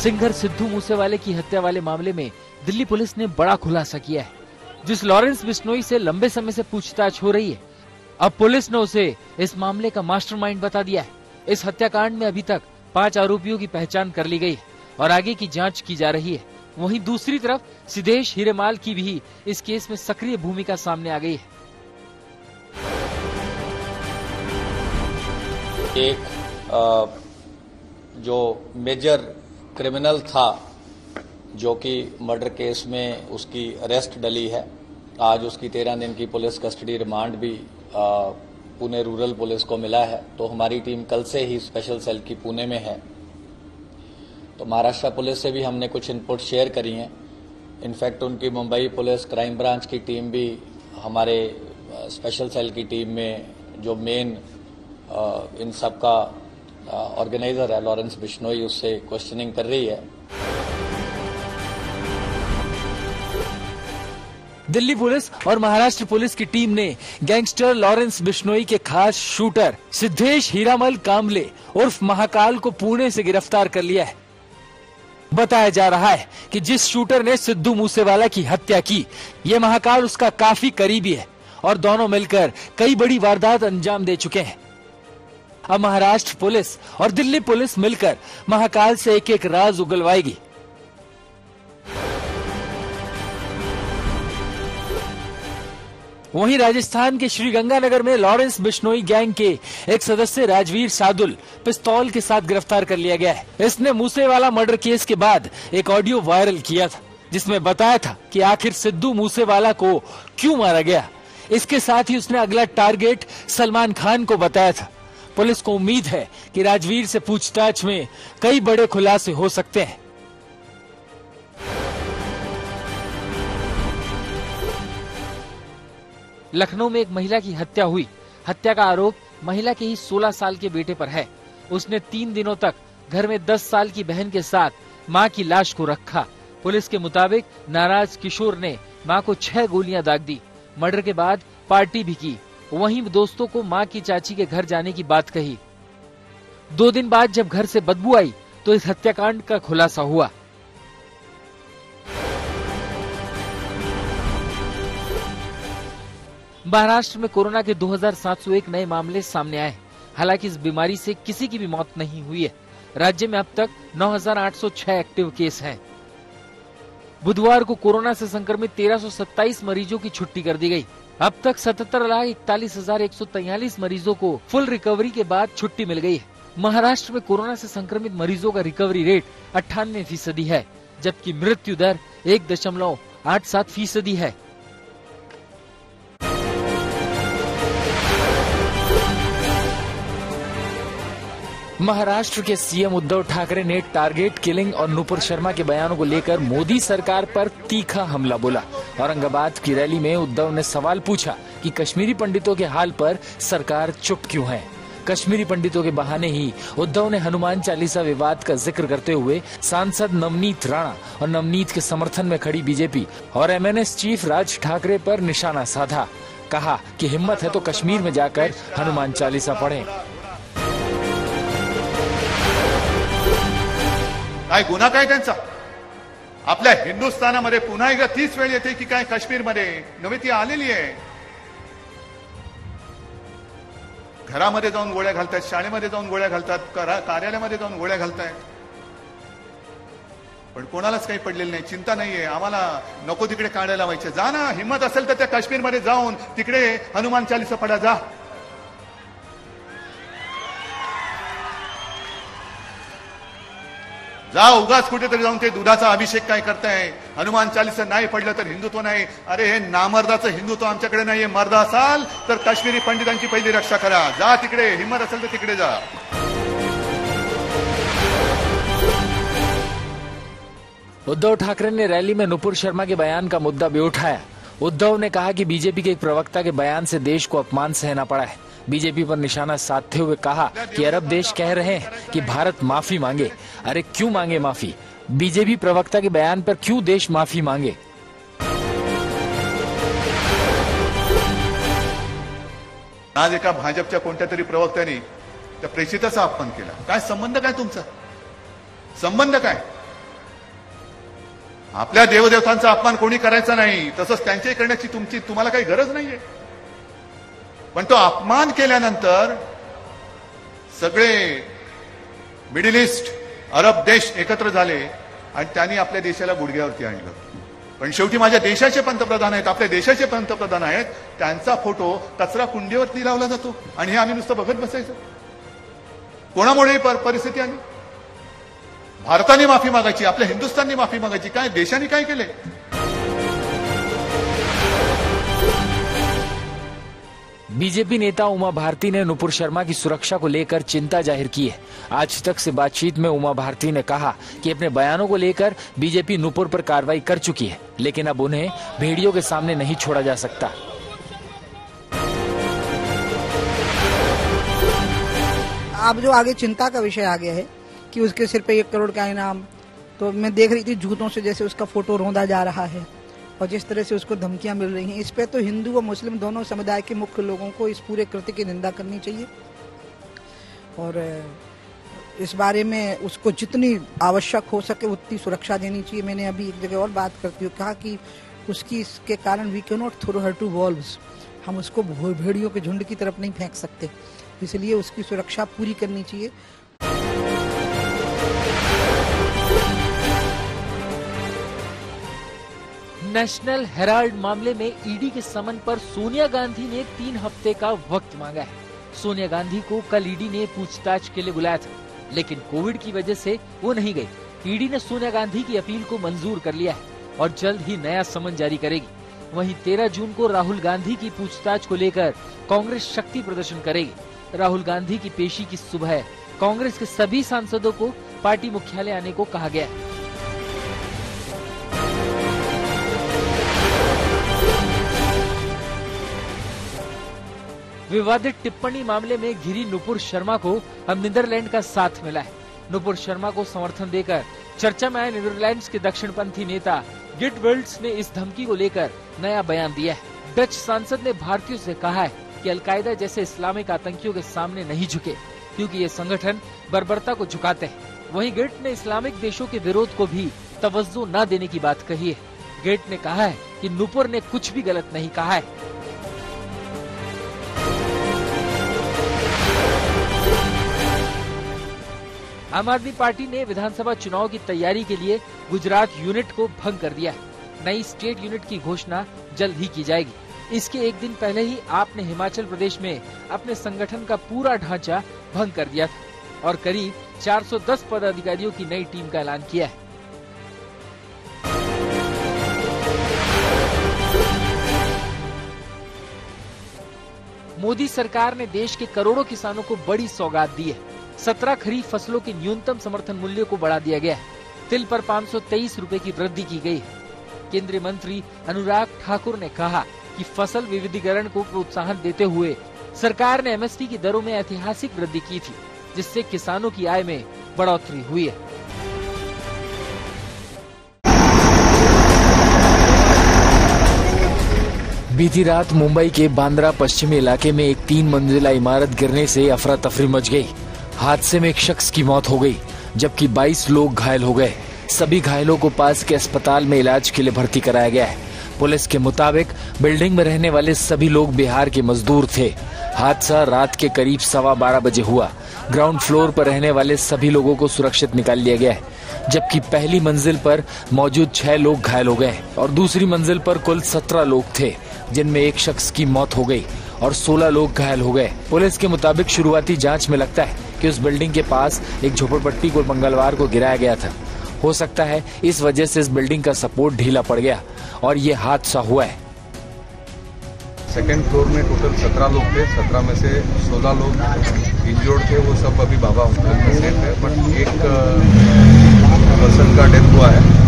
Singer Sidhu मूसेवाले की हत्या वाले मामले में दिल्ली पुलिस ने बड़ा खुलासा किया है। जिस लॉरेंस बिश्नोई से लंबे समय से पूछताछ हो रही है, अब पुलिस ने उसे इस मामले का मास्टरमाइंड बता दिया है। इस हत्याकांड में अभी तक 5 आरोपियों की पहचान कर ली गई है और आगे की जांच की जा रही है। वहीं दूसरी तरफ सिद्धेश हीरेमाल की भी इस केस में सक्रिय भूमिका सामने आ गई है। एक जो मेजर क्रिमिनल था, जो कि मर्डर केस में उसकी अरेस्ट डली है, आज उसकी 13 दिन की पुलिस कस्टडी रिमांड भी पुणे रूरल पुलिस को मिला है। तो हमारी टीम कल से ही स्पेशल सेल की पुणे में है। तो महाराष्ट्र पुलिस से भी हमने कुछ इनपुट शेयर करी हैं। इनफैक्ट उनकी मुंबई पुलिस क्राइम ब्रांच की टीम भी हमारे स्पेशल सेल की टीम में जो मेन इन सब का ऑर्गेनाइजर है लॉरेंस बिश्नोई, उससे क्वेश्चनिंग कर रही है। दिल्ली पुलिस और महाराष्ट्र पुलिस की टीम ने गैंगस्टर लॉरेंस बिश्नोई के खास शूटर सिद्धेश हीरामल कामले उर्फ महाकाल को पुणे से गिरफ्तार कर लिया है। बताया जा रहा है कि जिस शूटर ने सिद्धू मूसेवाला की हत्या की, ये महाकाल उसका काफी करीबी है और दोनों मिलकर कई बड़ी वारदात अंजाम दे चुके हैं। अब महाराष्ट्र पुलिस और दिल्ली पुलिस मिलकर महाकाल से एक एक राज उगलवाएगी। वहीं राजस्थान के श्रीगंगानगर में लॉरेंस बिश्नोई गैंग के एक सदस्य राजवीर सादुल पिस्तौल के साथ गिरफ्तार कर लिया गया है। इसने मूसेवाला मर्डर केस के बाद एक ऑडियो वायरल किया था, जिसमें बताया था कि आखिर सिद्धू मूसेवाला को क्यों मारा गया। इसके साथ ही उसने अगला टारगेट सलमान खान को बताया था। पुलिस को उम्मीद है कि राजवीर से पूछताछ में कई बड़े खुलासे हो सकते हैं। लखनऊ में एक महिला की हत्या हुई। हत्या का आरोप महिला के ही 16 साल के बेटे पर है। उसने 3 दिनों तक घर में 10 साल की बहन के साथ मां की लाश को रखा। पुलिस के मुताबिक नाराज किशोर ने मां को 6 गोलियां दाग दी। मर्डर के बाद पार्टी भी की। वहीं दोस्तों को मां की चाची के घर जाने की बात कही। 2 दिन बाद जब घर से बदबू आई तो इस हत्याकांड का खुलासा हुआ। महाराष्ट्र में कोरोना के 2701 नए मामले सामने आए। हालांकि इस बीमारी से किसी की भी मौत नहीं हुई है। राज्य में अब तक 9806 एक्टिव केस हैं। बुधवार को कोरोना से संक्रमित 1327 मरीजों की छुट्टी कर दी गई। अब तक 77,41,143 मरीजों को फुल रिकवरी के बाद छुट्टी मिल गई है। महाराष्ट्र में कोरोना से संक्रमित मरीजों का रिकवरी रेट 98% है, जबकि मृत्यु दर 1.87% है। महाराष्ट्र के सीएम उद्धव ठाकरे ने टारगेट किलिंग और नुपुर शर्मा के बयानों को लेकर मोदी सरकार पर तीखा हमला बोला। औरंगाबाद की रैली में उद्धव ने सवाल पूछा कि कश्मीरी पंडितों के हाल पर सरकार चुप क्यों है। कश्मीरी पंडितों के बहाने ही उद्धव ने हनुमान चालीसा विवाद का जिक्र करते हुए सांसद नवनीत राणा और नवनीत के समर्थन में खड़ी बीजेपी और एमएनएस चीफ राज ठाकरे पर निशाना साधा। कहा कि हिम्मत है तो कश्मीर में जाकर हनुमान चालीसा पढ़ें। काय गुन्हा काय त्यांचा? आपल्या हिंदुस्थानामध्ये पुन्हा एकदा 30 वेळ येते की काय काश्मीरमध्ये नवी ती आलेली आहे। घरामध्ये जाऊन गोळ्या घालतात, शाळेमध्ये जाऊन गोळ्या घालतात, कार्यालयामध्ये जाऊन गोळ्या घालतायत, पण कोणालाच काही पडलेलं नाही, चिंता नाहीये। आम्हाला नको तिकडे काढायला लावायचे। जा ना, हिम्मत असेल तर त्या काश्मीरमध्ये जाऊन तिकडे हनुमान चालीसा पढा, जा। जा, उगाच कुठेतरी जाऊन ते दुधाचा अभिषेक काय करताय। हनुमान चालीसा नाही पडलं तर हिंदुत्व नाही। अरे हे नामर्दाचं हिंदुत्व आमच्याकडे नाहीये। मर्द असाल तर काश्मीरी पंडितांची पहिली रक्षा करा। जा तिकडे, हिम्मत असेल तर तिकडे जा। उद्धव ठाकरे ने रैली में नुपुर शर्मा के बयान का मुद्दा भी उठाया। उद्धव ने कहा कि बीजेपी के एक प्रवक्ता के बयान से देश को अपमान सहना पड़ा है। बीजेपी पर निशाना साधते हुए कहा कि अरब देश कह रहे हैं कि भारत माफी मांगे। अरे क्यों मांगे माफी? बीजेपी प्रवक्ता के बयान पर क्यों देश माफी मांगे? आज एका भाजपच्या कोणत्या तरी प्रवक्त्याने त्या प्रेषिताचा अपमान केला। काय संबंध काय तुमचा? संबंध काय? आपल्या देवदेवतांचा अपमान कोणी करायचा नाही, तसंच त्यांच्याही करण्याची तुम्हाला काही गरज नाहीये. पण तो अपमान केल्यानंतर सगळे मिडल ईस्ट अरब देश एकत्र झाले आणि त्यांनी आपल्या देशाला गुडघ्यावरती आणलं. पण शेवटी माझ्या देशाचे पंतप्रधान आहेत, आपल्या देशाचे पंतप्रधान आहेत, त्यांचा फोटो कचरा कुंडीवरती लावला जातो आणि हे आम्ही नुसतं बघत बसायचं. कोणामुळे परिस्थिती आली? भारताने माफी मागायची, आपल्या हिंदुस्थानने माफी मागायची, काय देशाने काय केले? बीजेपी नेता उमा भारती ने नुपुर शर्मा की सुरक्षा को लेकर चिंता जाहिर की है. आज तक से बातचीत में उमा भारती ने कहा कि अपने बयानों को लेकर बीजेपी नुपुर पर कार्रवाई कर चुकी है, लेकिन अब उन्हें भेड़ियों के सामने नहीं छोड़ा जा सकता. अब जो आगे चिंता का विषय आ गया है कि उसके सिर पे 1 करोड़ का इनाम, तो मैं देख रही थी जूतों से जैसे उसका फोटो रौंदा जा रहा है और जिस तरह से उसको धमकियां मिल रही हैं. इस पे तो हिंदू व मुस्लिम दोनों समुदाय के मुख्य लोगों को इस पूरे कृत्य की निंदा करनी चाहिए और इस बारे में उसको जितनी आवश्यक हो सके उतनी सुरक्षा देनी चाहिए. मैंने अभी एक जगह और बात करती हुए कहा कि उसकी इसके कारण we can not throw her to wolves, हम उसको भेड़ियों के झुंड की तरफ नहीं फेंक सकते, इसलिए उसकी सुरक्षा पूरी करनी चाहिए. नेशनल हेराल्ड मामले में ईडी के समन पर सोनिया गांधी ने 3 हफ्ते का वक्त मांगा है. सोनिया गांधी को कल ईडी ने पूछताछ के लिए बुलाया था, लेकिन कोविड की वजह से वो नहीं गई. ईडी ने सोनिया गांधी की अपील को मंजूर कर लिया है और जल्द ही नया समन जारी करेगी. वहीं 13 जून को राहुल गांधी की पूछताछ को लेकर कांग्रेस शक्ति प्रदर्शन करेगी. राहुल गांधी की पेशी की सुबह कांग्रेस के सभी सांसदों को पार्टी मुख्यालय आने को कहा गया है. विवादित टिप्पणी मामले में घिरी नुपुर शर्मा को अब नीदरलैंड का साथ मिला है. नुपुर शर्मा को समर्थन देकर चर्चा में आए नीदरलैंड्स के दक्षिणपंथी नेता गिट विल्ड्स ने इस धमकी को लेकर नया बयान दिया है. डच सांसद ने भारतीयों से कहा है कि अलकायदा जैसे इस्लामिक आतंकियों के सामने नहीं झुके, क्योंकि ये संगठन बर्बरता को झुकाते हैं. वहीं गिट ने इस्लामिक देशों के विरोध को भी तवज्जो न देने की बात कही है. गिट ने कहा है कि नुपुर ने कुछ भी गलत नहीं कहा है. आम आदमी पार्टी ने विधानसभा चुनाव की तैयारी के लिए गुजरात यूनिट को भंग कर दिया है. नई स्टेट यूनिट की घोषणा जल्द ही की जाएगी. इसके एक दिन पहले ही आप ने हिमाचल प्रदेश में अपने संगठन का पूरा ढांचा भंग कर दिया था और करीब 410 पदाधिकारियों की नई टीम का ऐलान किया है. मोदी सरकार ने देश के करोड़ों किसानों को बड़ी सौगात दी है. 17 खरीफ फसलों के न्यूनतम समर्थन मूल्य को बढ़ा दिया गया है. तिल पर 523 रुपए की वृद्धि की गई है. केंद्रीय मंत्री अनुराग ठाकुर ने कहा कि फसल विविधीकरण को प्रोत्साहन देते हुए सरकार ने एमएसपी की दरों में ऐतिहासिक वृद्धि की थी, जिससे किसानों की आय में बढ़ोतरी हुई है. बीती रात मुंबई के बांद्रा पश्चिमी इलाके में एक 3 मंजिला इमारत गिरने से अफरा तफरी मच गई. हादसे में एक शख्स की मौत हो गई, जबकि 22 लोग घायल हो गए. सभी घायलों को पास के अस्पताल में इलाज के लिए भर्ती कराया गया है. पुलिस के मुताबिक बिल्डिंग में रहने वाले सभी लोग बिहार के मजदूर थे. हादसा रात के करीब 12:15 बजे हुआ. ग्राउंड फ्लोर पर रहने वाले सभी लोगों को सुरक्षित निकाल लिया गया है, जबकि पहली मंजिल पर मौजूद 6 लोग घायल हो गए और दूसरी मंजिल पर कुल 17 लोग थे, जिनमें एक शख्स की मौत हो गई और 16 लोग घायल हो गए. पुलिस के मुताबिक शुरुआती जांच में लगता है कि उस बिल्डिंग के पास एक झोपड़पट्टी को मंगलवार को गिराया गया था. हो सकता है इस वजह से इस बिल्डिंग का सपोर्ट ढीला पड़ गया और ये हादसा हुआ है. सेकेंड फ्लोर में टोटल 17 लोग थे. 17 में से 16 लोग इंजर्ड थे. वो सब अभी बाबा हॉस्पिटल में सेफ है, बट एक पर्सन का डेथ हुआ है.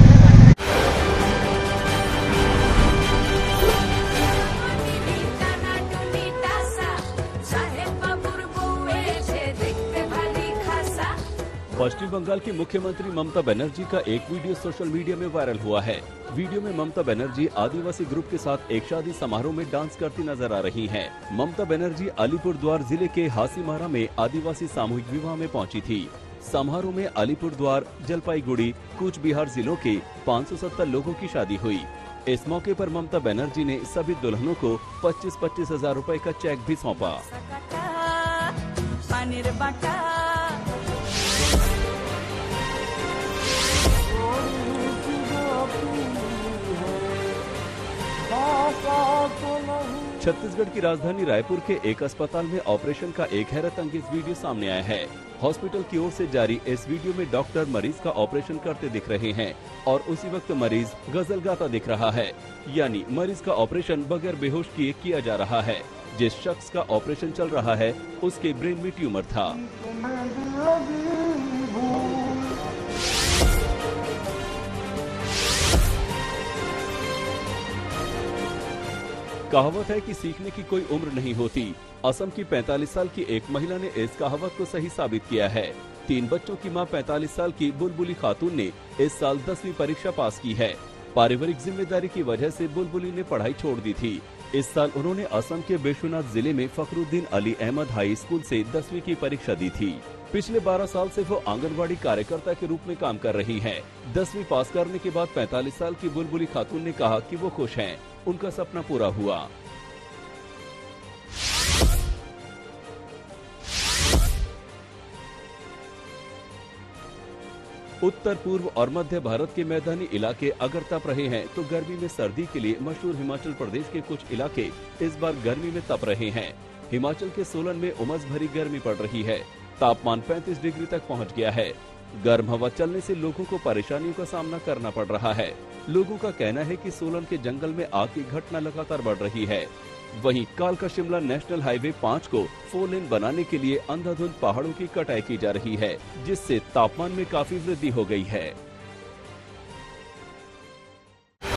पश्चिम बंगाल की मुख्यमंत्री ममता बनर्जी का एक वीडियो सोशल मीडिया में वायरल हुआ है. वीडियो में ममता बनर्जी आदिवासी ग्रुप के साथ एक शादी समारोह में डांस करती नजर आ रही हैं. ममता बनर्जी अलीपुरद्वार जिले के हासीमारा में आदिवासी सामूहिक विवाह में पहुंची थी. समारोह में अलीपुरद्वार, जलपाईगुड़ी, कूच बिहार जिलों के 570 लोगों की शादी हुई। इस मौके पर ममता बनर्जी ने सभी दुल्हनों को 25-25 हजार रुपए का चेक भी सौंपा। छत्तीसगढ़ की राजधानी रायपुर के एक अस्पताल में ऑपरेशन का एक हैरत अंगेज वीडियो सामने आया है। हॉस्पिटल की ओर से जारी इस वीडियो में डॉक्टर मरीज का ऑपरेशन करते दिख रहे हैं और उसी वक्त मरीज गजल गाता दिख रहा है। यानी मरीज का ऑपरेशन बगैर बेहोश किए किया जा रहा है। जिस शख्स का ऑपरेशन चल रहा है उसके ब्रेन में ट्यूमर था। कहावत है कि सीखने की कोई उम्र नहीं होती। असम की 45 साल की एक महिला ने इस कहावत को सही साबित किया है। 3 बच्चों की मां 45 साल की बुलबुली खातून ने इस साल 10वीं परीक्षा पास की है। पारिवारिक जिम्मेदारी की वजह से बुलबुली ने पढ़ाई छोड़ दी थी। इस साल उन्होंने असम के बिश्वनाथ जिले में फखरुद्दीन अली अहमद हाई स्कूल से 10वीं की परीक्षा दी थी। पिछले 12 साल से वो आंगनबाड़ी कार्यकर्ता के रूप में काम कर रही हैं। 10वीं पास करने के बाद 45 साल की बुलबुली खातून ने कहा कि वो खुश हैं, उनका सपना पूरा हुआ। उत्तर पूर्व और मध्य भारत के मैदानी इलाके अगर तप रहे हैं तो गर्मी में सर्दी के लिए मशहूर हिमाचल प्रदेश के कुछ इलाके इस बार गर्मी में तप रहे हैं। हिमाचल के सोलन में उमस भरी गर्मी पड़ रही है। तापमान 35 डिग्री तक पहुंच गया है। गर्म हवा चलने से लोगों को परेशानियों का सामना करना पड़ रहा है। लोगों का कहना है कि सोलन के जंगल में आग की घटना लगातार बढ़ रही है। वहीं कालका शिमला नेशनल हाईवे 5 को 4 लेन बनाने के लिए अंधाधुंध पहाड़ों की कटाई की जा रही है, जिससे तापमान में काफी वृद्धि हो गई है।